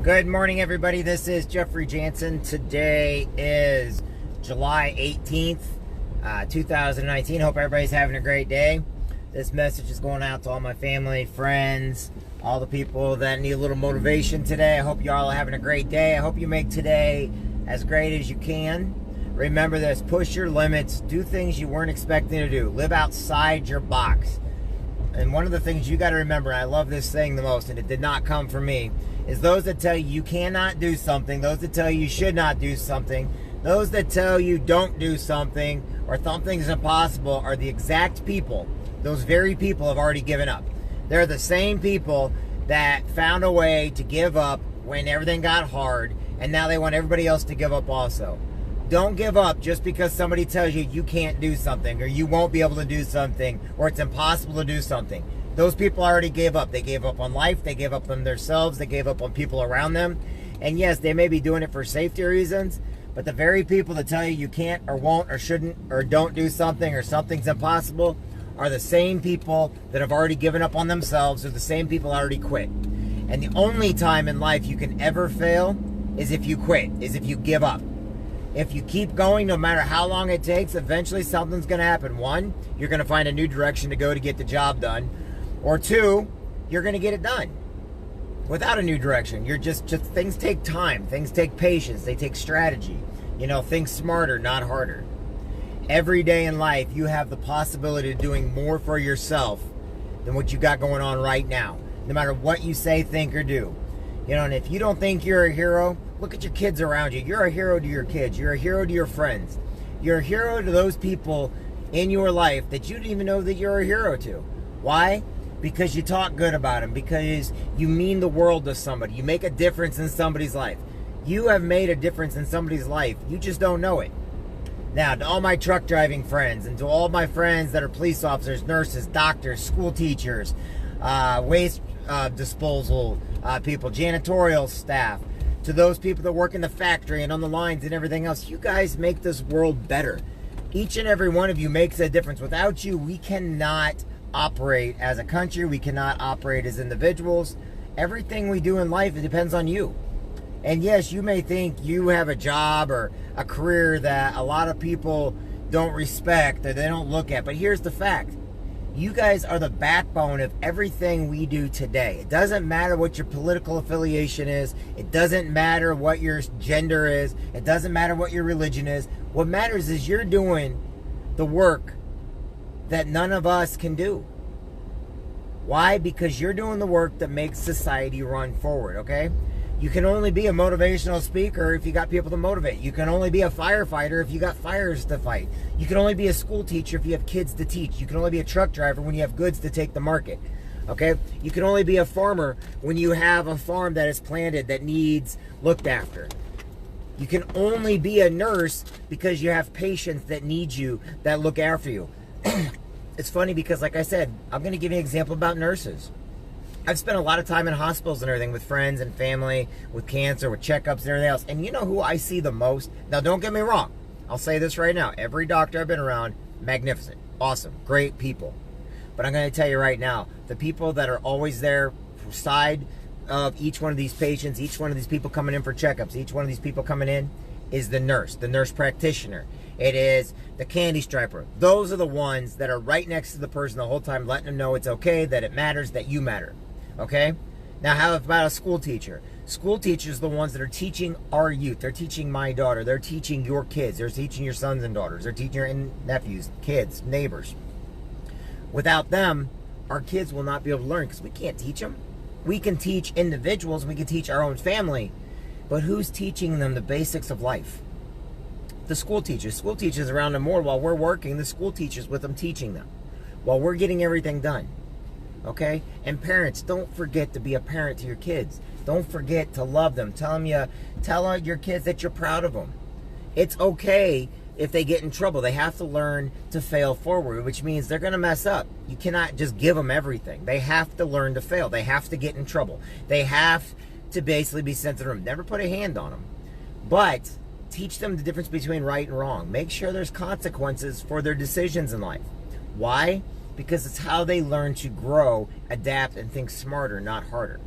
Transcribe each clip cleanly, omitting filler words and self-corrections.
Good morning, everybody. This is Jeffrey Jansen. Today is July 18th, 2019. Hope everybody's having a great day. This message is going out to all my family, friends, all the people that need a little motivation today. I hope you all are having a great day. I hope you make today as great as you can. Remember this, push your limits, do things you weren't expecting to do, live outside your box. And one of the things you got to remember, and I love this thing the most, and it did not come from me, is those that tell you you cannot do something, those that tell you you should not do something, those that tell you don't do something or something's impossible are the exact people, those very people have already given up. They're the same people that found a way to give up when everything got hard, and now they want everybody else to give up also. Don't give up just because somebody tells you you can't do something or you won't be able to do something or it's impossible to do something. Those people already gave up. They gave up on life. They gave up on themselves. They gave up on people around them. And yes, they may be doing it for safety reasons, but the very people that tell you you can't or won't or shouldn't or don't do something or something's impossible are the same people that have already given up on themselves or the same people already quit. And the only time in life you can ever fail is if you quit, is if you give up. If you keep going, no matter how long it takes, eventually something's going to happen. One, you're going to find a new direction to go to get the job done. Or two, you're going to get it done without a new direction. You're just things take time. Things take patience. They take strategy. You know, think smarter, not harder. Every day in life, you have the possibility of doing more for yourself than what you got going on right now. No matter what you say, think, or do. You know, and if you don't think you're a hero, look at your kids around you. You're a hero to your kids. You're a hero to your friends. You're a hero to those people in your life that you didn't even know that you're a hero to. Why? Because you talk good about them. Because you mean the world to somebody. You make a difference in somebody's life. You have made a difference in somebody's life. You just don't know it. Now, to all my truck driving friends and to all my friends that are police officers, nurses, doctors, school teachers, waste disposal people, janitorial staff, to those people that work in the factory and on the lines and everything else, you guys make this world better. Each and every one of you makes a difference. Without you, we cannot operate as a country. We cannot operate as individuals. Everything we do in life, it depends on you. And yes, you may think you have a job or a career that a lot of people don't respect or they don't look at. But here's the fact. You guys are the backbone of everything we do today. It doesn't matter what your political affiliation is. It doesn't matter what your gender is. It doesn't matter what your religion is. What matters is you're doing the work that none of us can do. Why? Because you're doing the work that makes society run forward, okay? You can only be a motivational speaker if you got people to motivate. You can only be a firefighter if you got fires to fight. You can only be a school teacher if you have kids to teach. You can only be a truck driver when you have goods to take to market. Okay? You can only be a farmer when you have a farm that is planted that needs looked after. You can only be a nurse because you have patients that need you, that look after you. It's funny because, like I said, I'm going to give you an example about nurses. I've spent a lot of time in hospitals and everything with friends and family, with cancer, with checkups and everything else. And you know who I see the most? Now, don't get me wrong. I'll say this right now. Every doctor I've been around, magnificent, awesome, great people. But I'm going to tell you right now, the people that are always there side of each one of these patients, each one of these people coming in for checkups, each one of these people coming in is the nurse practitioner. It is the candy striper. Those are the ones that are right next to the person the whole time, letting them know it's okay, that it matters, that you matter. Okay? Now, how about a school teacher? School teachers are the ones that are teaching our youth. They're teaching my daughter. They're teaching your kids. They're teaching your sons and daughters. They're teaching your nephews, kids, neighbors. Without them, our kids will not be able to learn because we can't teach them. We can teach individuals. We can teach our own family. But who's teaching them the basics of life? The school teachers. School teachers around them more while we're working. The school teachers with them teaching them while we're getting everything done. Okay? And parents, don't forget to be a parent to your kids. Don't forget to love them. Tell your kids that you're proud of them. It's okay if they get in trouble. They have to learn to fail forward, which means they're going to mess up. You cannot just give them everything. They have to learn to fail. They have to get in trouble. They have to basically be sent to the room. Never put a hand on them. But teach them the difference between right and wrong. Make sure there's consequences for their decisions in life. Why? Because it's how they learn to grow, adapt, and think smarter, not harder.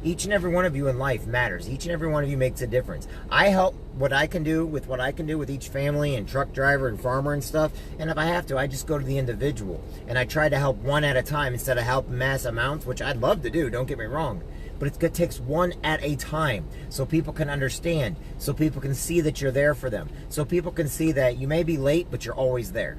Each and every one of you in life matters. Each and every one of you makes a difference. I help what I can do with each family and truck driver and farmer and stuff. And if I have to, I just go to the individual. And I try to help one at a time instead of help mass amounts, which I'd love to do, don't get me wrong. But it takes one at a time so people can understand, so people can see that you're there for them, so people can see that you may be late, but you're always there.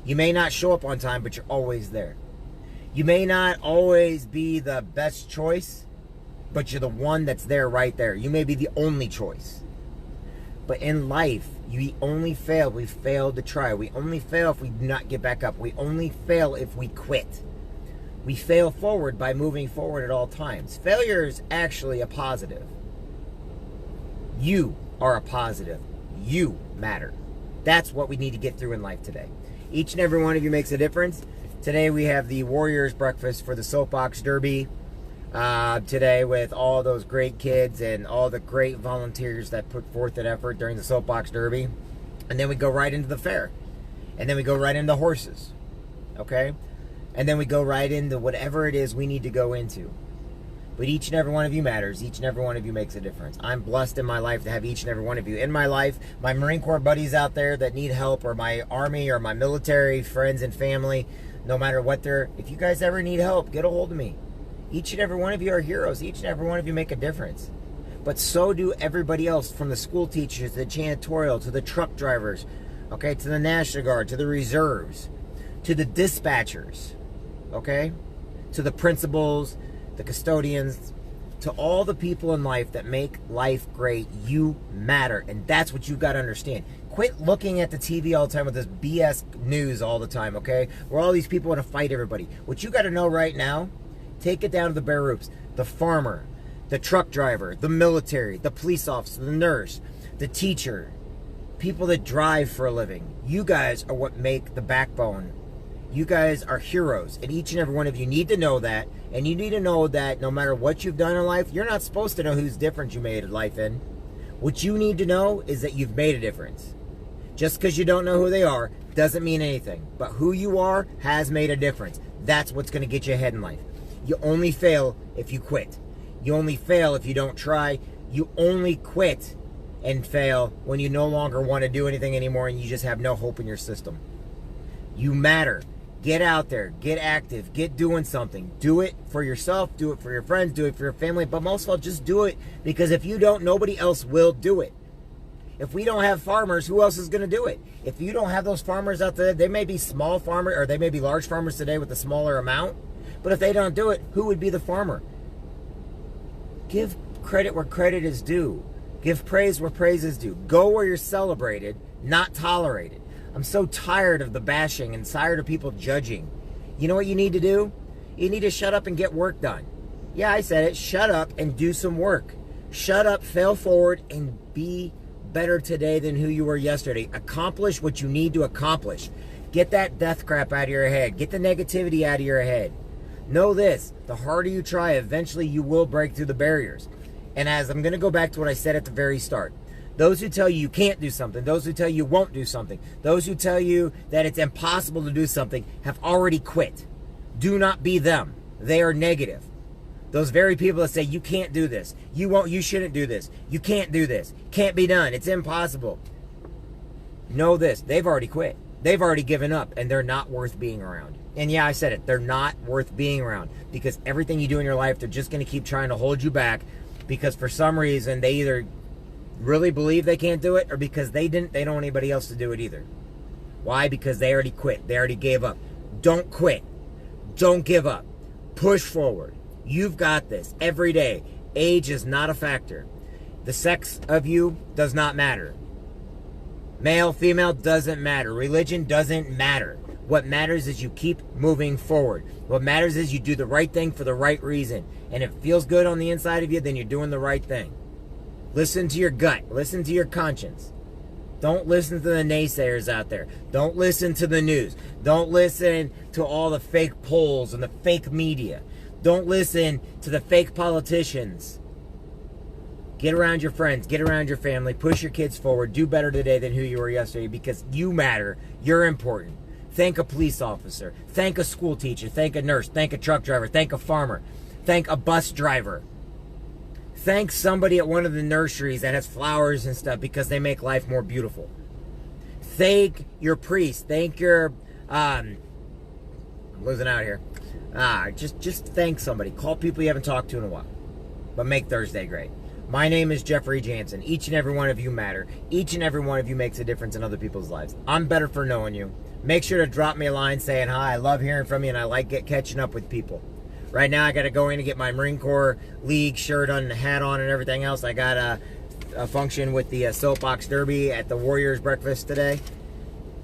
You may not show up on time, but you're always there. You may not always be the best choice, but you're the one that's there right there. You may be the only choice. But in life, we only fail. We failed to try. We only fail if we do not get back up. We only fail if we quit. We fail forward by moving forward at all times. Failure is actually a positive. You are a positive. You matter. That's what we need to get through in life today. Each and every one of you makes a difference. Today we have the Warriors breakfast for the Soapbox Derby. Today with all those great kids and all the great volunteers that put forth an effort during the Soapbox Derby. And then we go right into the fair. And then we go right into horses. Okay? And then we go right into whatever it is we need to go into. But each and every one of you matters. Each and every one of you makes a difference. I'm blessed in my life to have each and every one of you in my life. My Marine Corps buddies out there that need help, or my Army or my military friends and family, no matter what if you guys ever need help, get a hold of me. Each and every one of you are heroes. Each and every one of you make a difference. But so do everybody else, from the school teachers, the janitorial, to the truck drivers, okay, to the National Guard, to the reserves, to the dispatchers, okay, to the principals, the custodians, to all the people in life that make life great. You matter, and that's what you got to understand. Quit looking at the TV all the time with this BS news all the time, okay, where all these people want to fight everybody. What you got to know right now, take it down to the bare roots. The farmer, the truck driver, the military, the police officer, the nurse, the teacher, people that drive for a living. You guys are what make the backbone. You guys are heroes, and each and every one of you need to know that. And you need to know that no matter what you've done in life, you're not supposed to know whose difference you made life in. What you need to know is that you've made a difference. Just because you don't know who they are doesn't mean anything. But who you are has made a difference. That's what's going to get you ahead in life. You only fail if you quit. You only fail if you don't try. You only quit and fail when you no longer want to do anything anymore and you just have no hope in your system. You matter. Get out there. Get active. Get doing something. Do it for yourself. Do it for your friends. Do it for your family. But most of all, just do it, because if you don't, nobody else will do it. If we don't have farmers, who else is going to do it? If you don't have those farmers out there, they may be small farmers, or they may be large farmers today with a smaller amount. But if they don't do it, who would be the farmer? Give credit where credit is due. Give praise where praise is due. Go where you're celebrated, not tolerated. I'm so tired of the bashing and tired of people judging. You know what you need to do? You need to shut up and get work done. Yeah, I said it. Shut up and do some work. Shut up, fail forward, and be better today than who you were yesterday. Accomplish what you need to accomplish. Get that death crap out of your head. Get the negativity out of your head. Know this, the harder you try, eventually you will break through the barriers. And as I'm going to go back to what I said at the very start, those who tell you you can't do something, those who tell you won't do something, those who tell you that it's impossible to do something have already quit. Do not be them. They are negative. Those very people that say you can't do this, you won't, you shouldn't do this, you can't do this, can't be done, it's impossible. Know this, they've already quit. They've already given up, and they're not worth being around. And yeah, I said it, they're not worth being around, because everything you do in your life, they're just going to keep trying to hold you back, because for some reason they either really believe they can't do it, or because they don't want anybody else to do it either. Why? Because they already quit. They already gave up. Don't quit. Don't give up. Push forward. You've got this every day. Age is not a factor. The sex of you does not matter. Male, female doesn't matter. Religion doesn't matter. What matters is you keep moving forward. What matters is you do the right thing for the right reason. And if it feels good on the inside of you, then you're doing the right thing. Listen to your gut. Listen to your conscience. Don't listen to the naysayers out there. Don't listen to the news. Don't listen to all the fake polls and the fake media. Don't listen to the fake politicians. Get around your friends. Get around your family. Push your kids forward. Do better today than who you were yesterday, because you matter. You're important. Thank a police officer. Thank a school teacher. Thank a nurse. Thank a truck driver. Thank a farmer. Thank a bus driver. Thank somebody at one of the nurseries that has flowers and stuff because they make life more beautiful. Thank your priest. Thank your, I'm losing out here. Just thank somebody. Call people you haven't talked to in a while. But make Thursday great. My name is Jeffrey Jansen. Each and every one of you matter. Each and every one of you makes a difference in other people's lives. I'm better for knowing you. Make sure to drop me a line saying hi. I love hearing from you and I like catching up with people. Right now, I got to go in and get my Marine Corps League shirt on, hat on, and everything else. I got a function with the Soapbox Derby at the Warriors Breakfast today.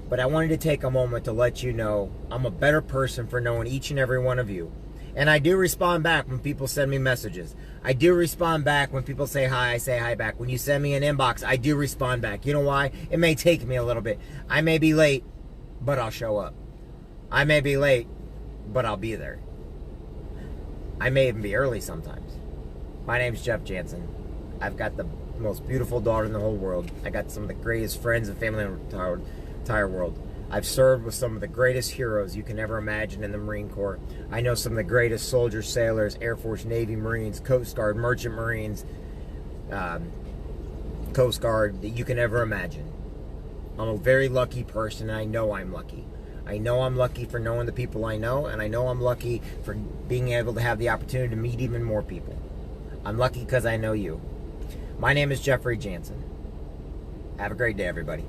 But I wanted to take a moment to let you know I'm a better person for knowing each and every one of you. And I do respond back when people send me messages. I do respond back when people say hi, I say hi back. When you send me an inbox, I do respond back. You know why? It may take me a little bit. I may be late, but I'll show up. I may be late, but I'll be there. I may even be early sometimes. My name's Jeff Jansen. I've got the most beautiful daughter in the whole world. I got some of the greatest friends and family in the entire world. I've served with some of the greatest heroes you can ever imagine in the Marine Corps. I know some of the greatest soldiers, sailors, Air Force, Navy, Marines, Coast Guard, Merchant Marines, Coast Guard that you can ever imagine. I'm a very lucky person, and I know I'm lucky. I know I'm lucky for knowing the people I know, and I know I'm lucky for being able to have the opportunity to meet even more people. I'm lucky because I know you. My name is Jeffrey Jansen. Have a great day, everybody.